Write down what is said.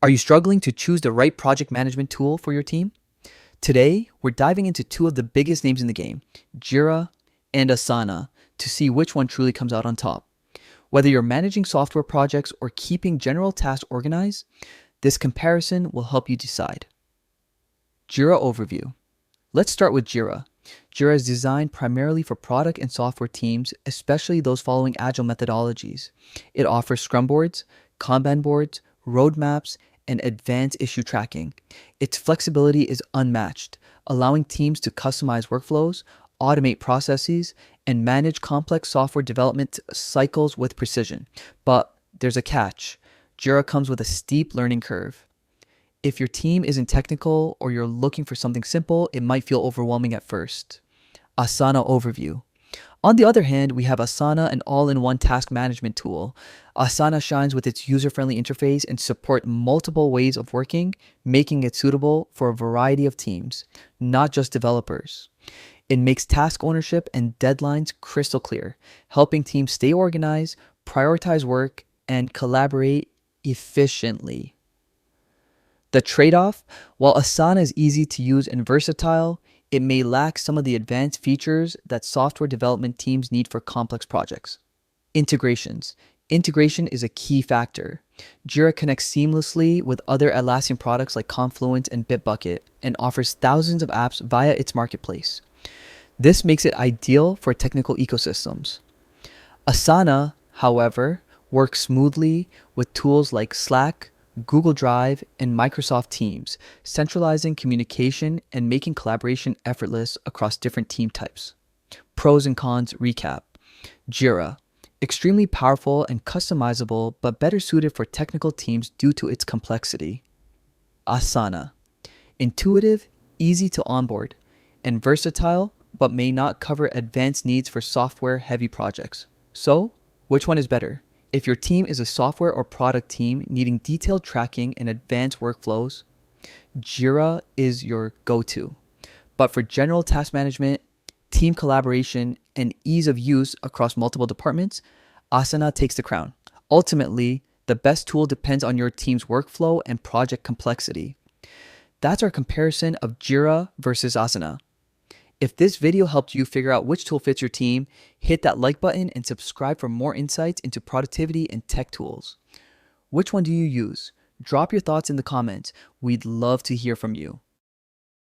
Are you struggling to choose the right project management tool for your team? Today, we're diving into two of the biggest names in the game, Jira and Asana, to see which one truly comes out on top. Whether you're managing software projects or keeping general tasks organized, this comparison will help you decide. Jira overview. Let's start with Jira. Jira is designed primarily for product and software teams, especially those following agile methodologies. It offers Scrum boards, Kanban boards, roadmaps, and advanced issue tracking. Its flexibility is unmatched, allowing teams to customize workflows, automate processes, and manage complex software development cycles with precision. But there's a catch. Jira comes with a steep learning curve. If your team isn't technical or you're looking for something simple, it might feel overwhelming at first. Asana overview. On the other hand, we have Asana, an all-in-one task management tool. Asana shines with its user-friendly interface and support multiple ways of working, making it suitable for a variety of teams, not just developers. It makes task ownership and deadlines crystal clear, helping teams stay organized, prioritize work, and collaborate efficiently. The trade-off, while Asana is easy to use and versatile, it may lack some of the advanced features that software development teams need for complex projects. Integrations. Integration is a key factor. Jira connects seamlessly with other Atlassian products like Confluence and Bitbucket and offers thousands of apps via its marketplace. This makes it ideal for technical ecosystems. Asana, however, works smoothly with tools like Slack, Google Drive, and Microsoft Teams, centralizing communication and making collaboration effortless across different team types. Pros and cons recap. Jira. Extremely powerful and customizable, but better suited for technical teams due to its complexity. Asana. Intuitive, easy to onboard, and versatile, but may not cover advanced needs for software-heavy projects. So, which one is better? If your team is a software or product team needing detailed tracking and advanced workflows, Jira is your go-to. But for general task management, team collaboration, and ease of use across multiple departments, Asana takes the crown. Ultimately, the best tool depends on your team's workflow and project complexity. That's our comparison of Jira versus Asana. If this video helped you figure out which tool fits your team, hit that like button and subscribe for more insights into productivity and tech tools. Which one do you use? Drop your thoughts in the comments. We'd love to hear from you.